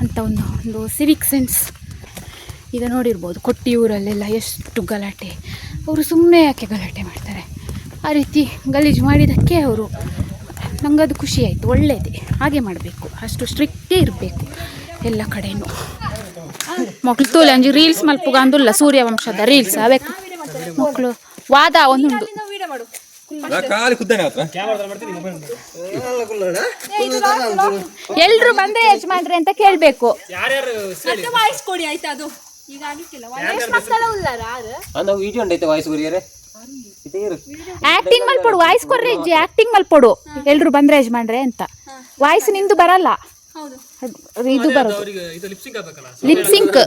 ಅಂತ ಒಂದು ಸಿವಿಕ್ ಸೆನ್ಸ್ ಈಗ ನೋಡಿರ್ಬೋದು. ಕೊಟ್ಟಿಯೂರಲ್ಲೆಲ್ಲ ಎಷ್ಟು ಗಲಾಟೆ, ಅವರು ಸುಮ್ಮನೆ ಯಾಕೆ ಗಲಾಟೆ ಮಾಡ್ತಾರೆ? ಆ ರೀತಿ ಗಲೀಜು ಮಾಡಿದ್ದಕ್ಕೆ ಅವರು ನಂಗದು ಖುಷಿ ಆಯಿತು, ಒಳ್ಳೆಯದೇ, ಹಾಗೆ ಮಾಡಬೇಕು. ಅಷ್ಟು ಸ್ಟ್ರಿಕ್ಟೇ ಇರಬೇಕು ಎಲ್ಲ ಕಡೆಯೂ. ಮಕ್ಕಳು ತೋಲೆ ಅಂಜಿ ರೀಲ್ಸ್ ಮಲ್ಪುಗ ಅಂದುಲ್ಲ, ಸೂರ್ಯವಂಶದ ರೀಲ್ಸ್ ಅಬೇಕು ಮಕ್ಕಳು ವಾದ ಒಂದುಂಟು. ಎಲ್ರು ಬಂದ್ರೆ ಯಜಮಾನ್ರಿ ಅಂತ ಕೇಳ್ಬೇಕು. ಕೊಡಿ ಆಯ್ತಾ? ಅದು ಈಗ ವಾಯ್ಸ್ ಆಕ್ಟಿಂಗ್ ಮಲ್ಪೊಡು ವಾಯ್ಸ್ ಕೊರ್ರೆ ಇಜ್ಜಿ ಆಕ್ಟಿಂಗ್ ಮಲ್ಪೊಡು ಎಲ್ರು ಬಂದ್ರೆ ಯಜಮಾನ್ರೆ ಅಂತ ವಾಯ್ಸ್ ನಿಂದು ಬರಲ್ಲ ಹೌದು ಇದು ಬರೋದು ಅವರಿಗೆ ಇದು ಲಿಪ್ಸಿಂಗ್ ಆಗಬೇಕಲ್ಲ ಲಿಪ್ ಸಿಂಕ್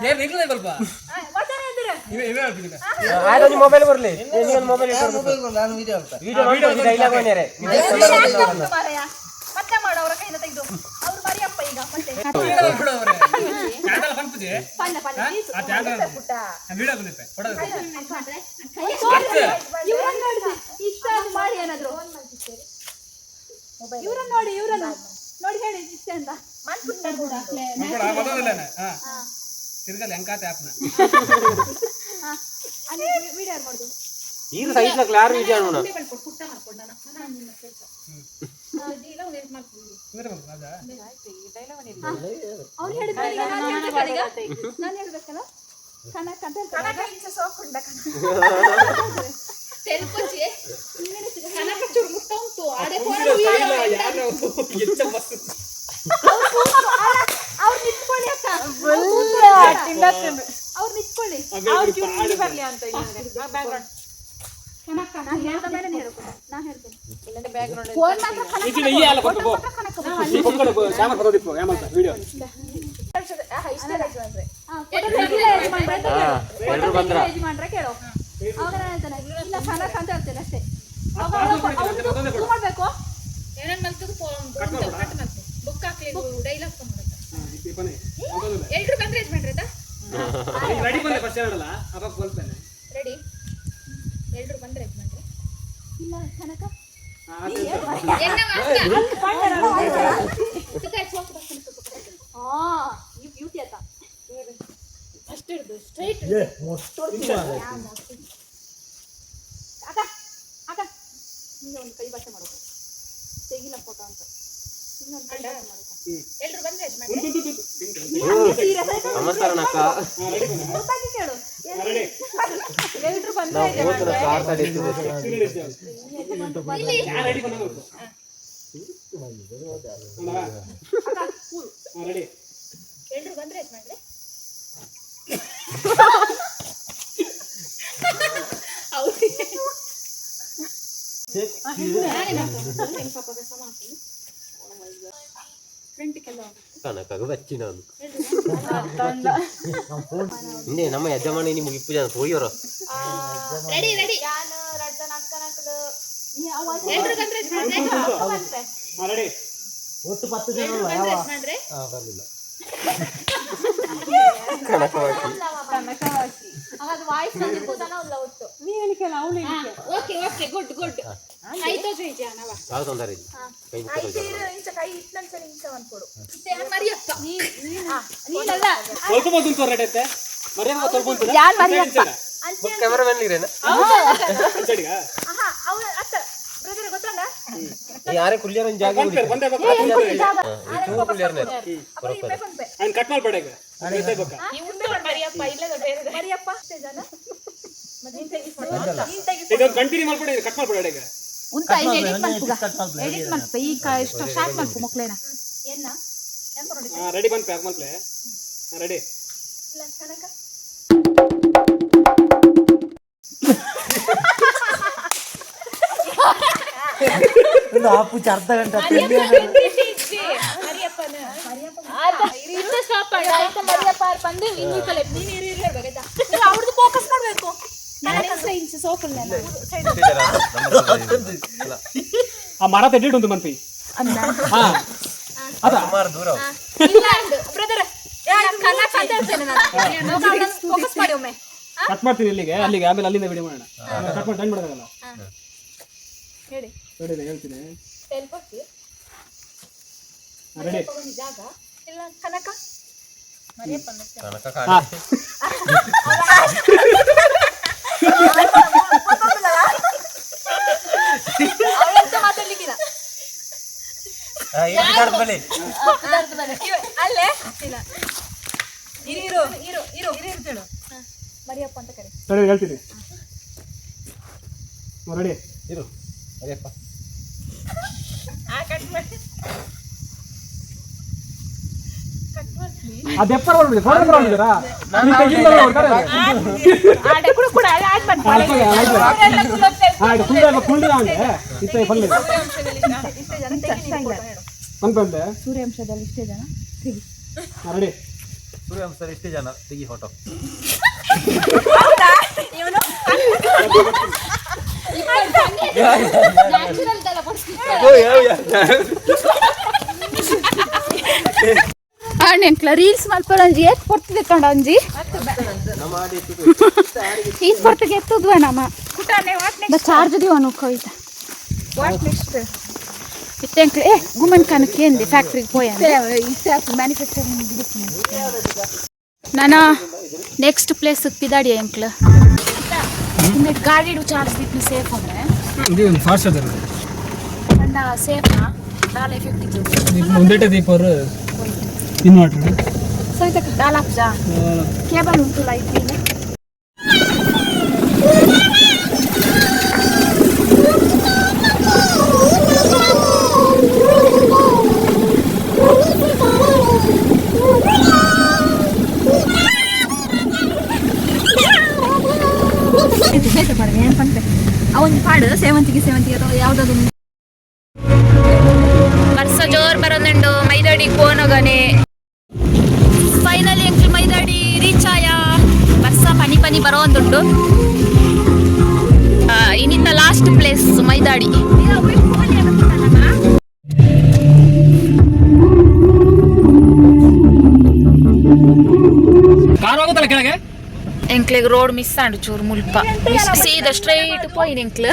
ಏನ್ ನಿಂಗಲೇ ಸ್ವಲ್ಪ ಇವೆ ಹೇಳ್ತಿದ್ದೆ ಆಯ್ತು ಮೊಬೈಲ್ ಬರಲಿ ಮೊಬೈಲ್ ನಾನು ವಿಡಿಯೋ ಮಾಡ್ತೀನಿ ಡೈಲಾಗ್ ಬಂದರೆ ಮತ್ತೆ ಮಾಡು ಅವರ ಕೈಯಿಂದ ತೆಗೆದು ಅವ್ರು ಮರಿಯಪ್ಪ ಈಗ ಮತ್ತೆ ಚಾನಲ್ ಬಂದ್ಬಿಡಿ ಪಂಡ ಪಂಡ ಆ ಚಾನಲ್ ವಿಡಿಯೋ ಬಂದಿದೆ ಕೊಡೋದು ಇವ್ರನ್ನ ನೋಡಿ ಇಷ್ಟ ಅದು ಮಾಡಿ ಏನಾದ್ರು ಇವ್ರನ್ನ ನೋಡಿ ಹೇಳಿ ಇಷ್ಟ ಅಂತ ಮೊದಲನೇ ತಿರ್ಗಲ್ಲಿ ಹೆಂಗಾತೆ ಆಪ್ನ ಅಲ್ಲಿ ವಿಡಿಯೋ ಯಾರು ಮಾಡುದು ಈಗ ಸೈಡ್ ಕ್ಲಾರ್ ವಿಡಿಯೋ ಮಾಡೋಣ ಪುಟ್ಟ ಮಾಡ್ಕೊಂಡ ಅವ್ನು ಹೇಳಿದ್ರೆ ನಾನು ಹೇಳ್ಬೇಕಲ್ಲ ಕನಕ ಅಂತ ಕನಕ ಚೂರು ಮುಟ್ಟ ಉಂಟು ಅಡೆ ಅವ್ರು ನಿಂತ್ಕೊಳ್ಳಿ ಅಕ್ಕ ಅವ್ರು ನಿಂತ್ಕೊಳ್ಳಿ ಬರ್ಲಿ ಅಂತ ಕನಕ ನಾ ಹೇಳ್ದ ಮೇಲೆ ನೀ ಹೇಳ್ಕೊಂಡು ನಾ ಹೇಳ್ತೇನೆ ಫೋನ್ ಮಾತ್ರ ಮಾಡ್ರೆ ಕೇಳೋ ಅವಾಗ ನಾನು ಹೇಳ್ತೇನೆ ಇಲ್ಲ ಕನಕ ಅಂತ ಹೇಳ್ತೇನೆ ಅಷ್ಟೇ ಮಾಡ್ಬೇಕು ಏನೇನ್ ಮಲ್ತದು ಬುಕ್ ಹಾಕ್ಲಿ ಡೈಲಾಗ್ ಎಲ್ರು ಬಂದ್ರೆ ಯಜಮಾನ್ರೆ ರೆಡಿ ಬಂದೆ ಫಸ್ಟ್ ಹೇಳಲ್ಲ ಅವಾಗ ಬಲ್ತೇನೆ ರೆಡಿ ಎಲ್ರು ಬಂದ್ರೆ ಯಜಮಾನ್ರೆ ಇಲ್ಲ ಕನಕ ಬ್ಯೂಟಿ ಆತ ಅಷ್ಟು ಹಿಡ್ದು ಸ್ಟ್ರೈಟ್ ಅಕ್ಕ ಅಕ್ಕ ನೀನು ಒಂದು ಕೈ ಭಾಷೆ ಮಾಡ್ಕೊ ತೆಗಿಲ್ಲ ಫೋಟೋ ಅಂತ ಇನ್ನೊಂದು ಕೈ ಭಾಷೆ ಮಾಡ್ಕೊ ಎಲ್ರು ಬಂದ್ರೆ ಯಜಮಾನ್ರೆ ನಮಸ್ಕಾರ ಅಕ್ಕ ಗೊತ್ತಾಗಿ ಕೇಳು ಎಲ್ರು ಬಂದ್ರೆ ರೆಡಿ ಬಂದು ರೆಡಿ ಎಲ್ರು ಬಂದ್ರೆ ಯಜಮಾನ್ರೆ ಕನಕಾಗ ಬಚ್ಚಿ ನಾನು ಇನ್ನೇ ನಮ್ಮ ಯಜಮಾನಿ ನಿಮ್ಗೆ ಇಪ್ಪು ಜನ ಹೋಗ್ಯೋರು ರೆಡಿ ರೆಡಿ ನಾನು ರಡ್ಜನ ಅಕ್ಕನಕ್ಕಳು ಎಲ್ರು ಬಂದ್ರೆ ಯಜಮಾನ್ರೆ ರೆಡಿ ಒಟ್ಟು 10 ಜನ ಎಲ್ರು ಬಂದ್ರೆ ಯಜಮಾನ್ರೆ ಬರಲಿಲ್ಲ ಕನಕವಾಸಿ ಅವಾಗ ವಾಯ್ಸ್ ಬಂದಿರ್ಬೋದನ ಇಲ್ಲ ಒಟ್ಟು ನೀನಿಕೆಲ್ಲ ಅವಳು ಓಕೆ ಓಕೆ ಗುಡ್ ಗುಡ್ ಆಯ್ತು ಜಯಜಾನವ ಯಾವ್ದು ತೊಂದರೆ ಇಲ್ಲ ಕೈ ಮುಟ್ಟ ಇಂಚ ಕೈ ಇಟ್ಟಂಚ ಇಂಚ ಅನ್ಕೊಡು ಮರಿಯಪ್ಪ ನೀನಲ್ಲ ಸ್ವಲ್ಪ ಬಂತು ರೆಡಿ ಐತೆ ಮರ್ಯಾದ ಸ್ವಲ್ಪ ಬಂತು ಯಾರು ಮರಿಯಪ್ಪ ಕ್ಯಾಮರಾಮನ್ ಇರೇನ ಸೈಡ್ಗ ಆಹಾ ಅವಳು ಅತ್ತ ಬ್ರದರ್ ಗೊತ್ತಲ್ಲ ಯಾರೇ ಕುಲ್ಲಿಯರ ಜಾಗ ಬಂದೆ ಅವ್ನು ಕಟ್ ಮಾಡ್ಬೇಡ ಈಗ ಮರಿಯಪ್ಪ ಇಲ್ಲದ ಬೇರೆ ಮರಿಯಪ್ಪ ಅಷ್ಟೇ ಜನ ಇದು ಕಂಟಿನ್ಯೂ ಮಾಡ್ಬೇಡ ಕಟ್ ಮಾಡ್ಬೇಡ ಈಗ ಉಂಟ ಎಡಿಟ್ ಮಾಡ್ಪ ಈಗ ಇಷ್ಟ ಸ್ಟಾರ್ಟ್ ಮಾಡ್ಕೊ ಮಕ್ಕಳೇನ ಏನ ಎಂತ ನೋಡಿ ರೆಡಿ ಬಂತು ಪ್ಯಾಕ್ ಮಾಡ್ಲೆ ರೆಡಿ ಇಲ್ಲ ಕನಕ ಆಪು ಅರ್ಧ ಗಂಟೆ ಅವ್ರದ್ದು ಫೋಕಸ್ ಮಾಡ್ಬೇಕು ಆ ಮರ ತೆಡ್ಡಿಟ್ಟು ಉಂಟು ಮನ್ಪಿ ಅದ ದೂರ ಬ್ರದರ್ ಫೋಕಸ್ ಮಾಡಿ ಒಮ್ಮೆ ಕಟ್ ಮಾಡ್ತೀನಿ ಇಲ್ಲಿಗೆ ಅಲ್ಲಿಗೆ ಆಮೇಲೆ ಅಲ್ಲಿಂದ ವಿಡಿಯೋ ಮಾಡೋಣ ಕಟ್ ಮಾಡಿ ಟೈಮ್ ಮಾಡೋದಲ್ಲ ಹೇಳಿ ರೆಡಿ ಹೇಳ್ತೀನಿ ರೆಡಿ ಜಾಗ ಇಲ್ಲ ಕನಕ ಕನಕ ಮಾತಾಡ್ಲಿಕ್ಕಿಲ್ಲ ಅಲ್ಲೇ ಇಲ್ಲ ಇರು ಇರು ಇರು ಇರ್ತೇಳು ಮರಿಯಪ್ಪ ಅಂತ ಕರೆ ರೆಡಿ ಹೇಳ್ತೀನಿ ರೆಡಿ ಇರು ಅರೆಯಪ್ಪ ಕಟ್ ಮಾಡಿ ಕಟ್ ಮಾಡಿ ಅದೆಪ್ಪರ ಬರ್ಬಿಡಿ ಫೋಟೋ ಬರ್ಬಿಡಿರಾ ಆಡೆ ಕುಡು ಕುಡ ಆಡ್ ಮಾಡ್ಕೊಳ್ಳಿ ಆಡ ಕುಂಡಿ ಆಂಡೆ ಇತ್ತೆ ಫಲ್ಲಿ ಅನ್ಕೊಂಡೆ ಸೂರ್ಯಾಂಶದಲ್ಲಿ ಇಷ್ಟೇ ಜನ ರೆಡಿ ಸೂರ್ಯಾಂಶದಲ್ಲಿ ಇಷ್ಟೇ ಜನ ತೆಗಿ ಫೋಟೋ ಎಂಕ್ಲ ರೀಲ್ಸ್ ಮಲ್ಪರಂಜಿ ಏತ್ ಕೊಡ್ತಿದೆ ತೊಂಡ ಅಂಜಿ ಈತ್ ಕೊಡ್ತಿಗೆ ಎತ್ತದ್ವ ನಮ್ಮ ಚಾರ್ಜ್ ದಿವನು ಕವಿತ ಇತ್ತೆಂಕ್ಲ ಏ ಗುಮನ್ ಕನಕ್ಕೆ ಎಂದೆ ಫ್ಯಾಕ್ಟ್ರಿಗೆ ಪೋಯ ಮ್ಯಾನುಫ್ಯಾಕ್ಚರಿಂಗ್ ನಾನು ನೆಕ್ಸ್ಟ್ ಪ್ಲೇಸ್ ಪಿದಾಡಿ ಎಂಕ್ಲ ಗಾಡಿ ಚಾರ್ಜ್ ದಿಪ್ಪಿ ಸೇಫ್ ಅಂದ್ರೆ ಇದು ಫಾಸ್ಟ್ ಅದ ಅಂಡ ಸೇಫ್ನಾ ದಾಲ ಎಫೆಕ್ಟ್ ಇತ್ತು ಮುಂದೆಟೆ ದೀಪರು ಇನ್ವರ್ಟರ್ ಸವಿತಕ್ಕೆ ದಾಲ ಹಾಕ್ಜಾ ಕೇಬಲ್ ಉಂಟು ಲೈಟ್ ಇಲ್ಲ ಅವನ್ ಪಾಡು ಸೇವಂತಿಗೆ ಯಾವ್ದಾದ್ರು ವರ್ಷ ಜೋರ್ ಬರೋದಂಡು ಮೈದಾಡಿ ಕೋನಗನೆ ಫೈನಲಿ ಎಂಕ್ಲು ಮೈದಾಡಿ ರೀಚ್ ಆಯ ವರ್ಷ ಪನಿ ಪನಿ ಬರೋಂದುಂಟು ಇನ್ನಿತ್ತ ಲಾಸ್ಟ್ ಪ್ಲೇಸ್ ಮೈದಾಡಿ ಕಾರ್ ಹೋಗುತ್ತಲ್ಲ ಕೆಳಗೆ ಎಂಕ್ಲೆಗ್ ರೋಡ್ ಮಿಸ್ ಆಂಡು ಚೂರು ಮುಲ್ಪ ಸೀದಾ ಸ್ಟ್ರೈಟ್ ಪೋಯಿನ್ ಎಂಕ್ಲು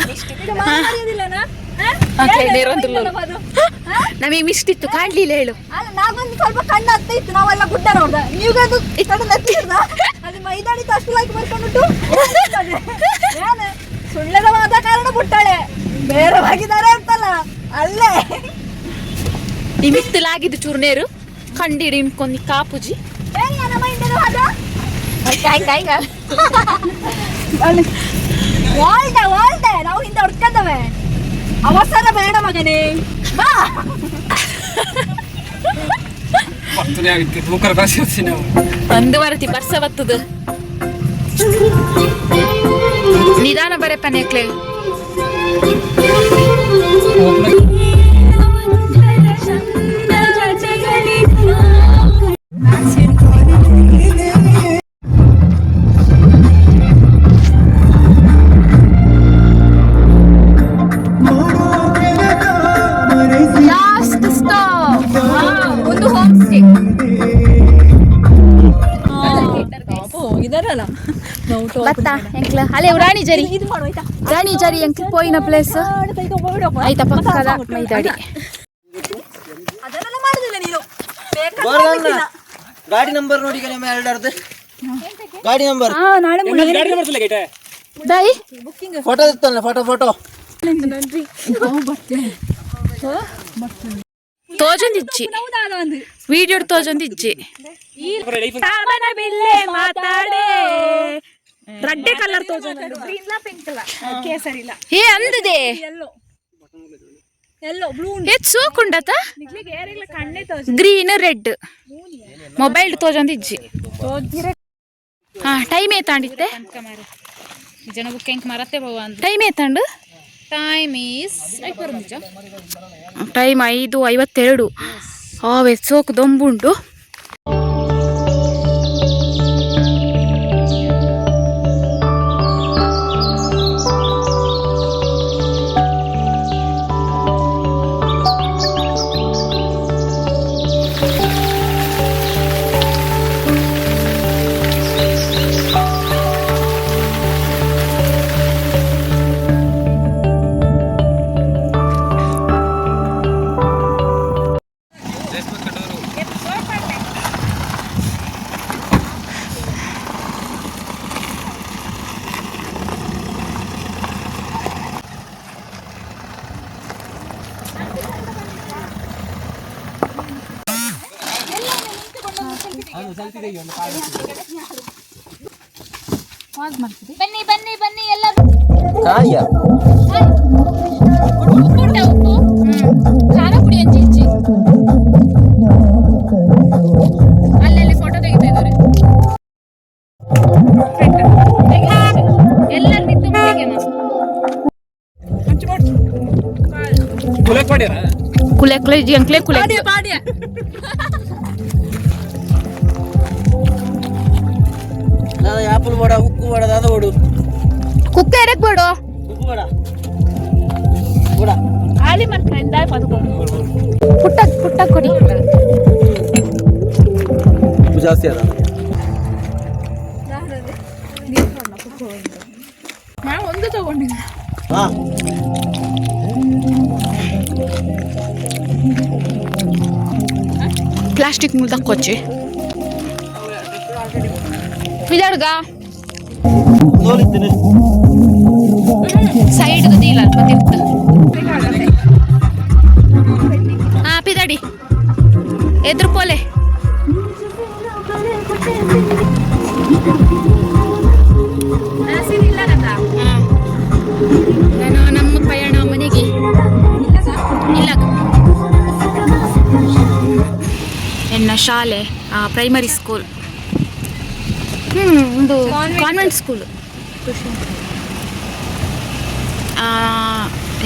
ನಮಗೆ ಮಿಸ್ಟ್ ಇತ್ತು ಕಾಣ್ಲಿಲ್ಲ ಹೇಳು ನಾಗೊಂದು ಸ್ವಲ್ಪ ಕಣ್ಣು ಹತ್ತ ಇತ್ತು ನಾವೆಲ್ಲ ಗುಡ್ಡ ನೋಡ್ದ ನೀವದು ನೆತ್ತಿರ್ದ ಅದು ಮೈದಾಡಿ ಅಷ್ಟು ಲೈಕ್ ಮಾಡ್ಕೊಂಡ್ಬಿಟ್ಟು ಏನು ಸುಳ್ಳದ ಮಾದ ಕಾರಣ ಬಿಟ್ಟಾಳೆ ಬೇರೆ ಆಗಿದ್ದಾರೆ ಅಂತಲ್ಲ ಅಲ್ಲೇ ಈ ಮಿತ್ತಲಾಗಿದ್ದು ಚೂರು ನೇರು ಕಂಡಿಡಿ ಇಮ್ಕೊಂಡಿ ಕಾಪುಜಿ ವಾಲ್ಡೆ ನಾವು ಹಿಂದೆ ಹೊಡ್ಕೊಂಡವೆ ಅವಸರ ಬೇಡ ಮಗನೇ ಬಾ ಒಂದು ವರತಿ ಬರ್ಸ ಬತ್ತದು ನಿಧಾನ ಬರೆ ಪನೇಕ್ಲೆ ಲಾಸ್ಟ್ ಸ್ಟಾಪ್ ಒಂದು ಹೋಮ್ ಸ್ಟೇ ಇದರಲ್ಲ ಬತ್ತ ಎಂಕ್ಲ ಅಲ್ಲೇ ರಾಣಿ ಜರಿ ರಾಣಿ ಜರಿ ಎಂಕ್ಲ ಪೋಯಿನ ಪ್ಲೇಸ್ ಆಯ್ತಾ ಪಕ್ಕದ ಮೈದಾಡಿ ಅದನ್ನೆಲ್ಲ ಮಾಡುದಿಲ್ಲ ನೀನು ಗಾಡಿ ನಂಬರ್ ನೋಡಿ ನಮ್ಮ ಎರಡರ್ದು ಗಾಡಿ ನಂಬರ್ ದೈ ಫೋಟೋ ಇತ್ತಲ್ಲ ಫೋಟೋ ತೋಜೊಂದಿಜ್ಜಿ ವಿಡಿಯೋ ತೋಜೊಂದಿಜ್ಜಿ ಮಾತಾಡೆ ರಡ್ಡೆ ಕಲರ್ ತೋಜೊಂದು ಕೇಸರಿಲ್ಲ ಏ ಅಂದದೆ ಎಲ್ಲೋ ಬ್ಲೂ ಹೆಚ್ಚು ಸೋಕುಂಡತ ಕಣ್ಣೆ ಗ್ರೀನ್ ರೆಡ್ ಮೊಬೈಲ್ ತೋಜೊಂದಿಜ್ಜಿ ಹಾ ಟೈಮ್ ಏತಾಂಡಿತ್ತೆ ಜನ ಬುಕ್ ಮರತ್ತೆ ಟೈಮ್ ಏತಾಂಡು ಟೈಮ್ 5:52 ಆವೆ ಸೋಕು ದೊಂಬುಂಡು ಬನ್ನಿ ಬನ್ನಿ ಬನ್ನಿ ಎಲ್ಲ ಕಾಯ ಉಪ್ಪು ಖಾರ ಪುಡಿ ಹಂಚಿ ಅಲ್ಲೆಲ್ಲ ಕುಲೆ ಕುಲೆ ಜಿಂಕ್ಲೆ ಕುಲೆ ಪಾಡ್ಯ ಆಪಲ್ ವಡ ಉಕ್ಕು ವಡ ದಾದ ಓಡು ಕುಕ್ಕ ಎರಕ್ ಬಿಡು ಉಕ್ಕು ವಡ ವಡ ಆಲಿ ಮಾಡ್ಕೊಂಡು ಪುಟ್ಟ ಪುಟ್ಟ ಕೊಡಿ ಉಪ್ಪು ಜಾಸ್ತಿ ಅದ ನಾನು ಒಂದು ತಗೊಂಡಿದ್ದೆ ಹಾ ಪ್ಲಾಸ್ಟಿಕ್ ಮುಳ್ದ ಕೊಚ್ಚಿ ವಿಜಾಡ್ಗ ನೋಡಿದ್ದೇನೆ ಸೈಡ್ ಇಲ್ಲ ಅಲ್ಪ ತಿರ್ತ ಹಾ ಪಿದಾಡಿ ಎದ್ರು ಪೋಲೆ ನಾನು ನಮ್ಮ ಪಯಣ ಮನೆಗೆ ಇಲ್ಲ ಎನ್ನ ಶಾಲೆ ಪ್ರೈಮರಿ ಸ್ಕೂಲ್ ಒಂದು ಕಾನ್ವೆಂಟ್ ಸ್ಕೂಲ್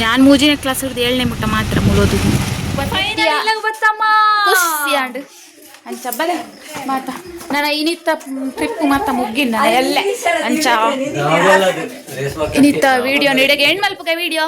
ನಾನು 3ನೇ ಕ್ಲಾಸ್ ಹಿಡಿದು 7ನೇ ಮುಟ್ಟ ಮಾತ್ರ ಮುಳೋದು ಅಂಚ ಬಲೆ ಮಾತ ನಾನು ಇನ್ನಿತ್ತ ಟ್ರಿಪ್ ಮಾತ ಮುಗ್ಗಿನ ಎಲ್ಲ ಅಂಚ ಇನ್ನಿತ್ತ ವಿಡಿಯೋ ನೀಡಗೆ ಹೆಣ್ಣು ಮಲ್ಪಗೆ ವಿಡಿಯೋ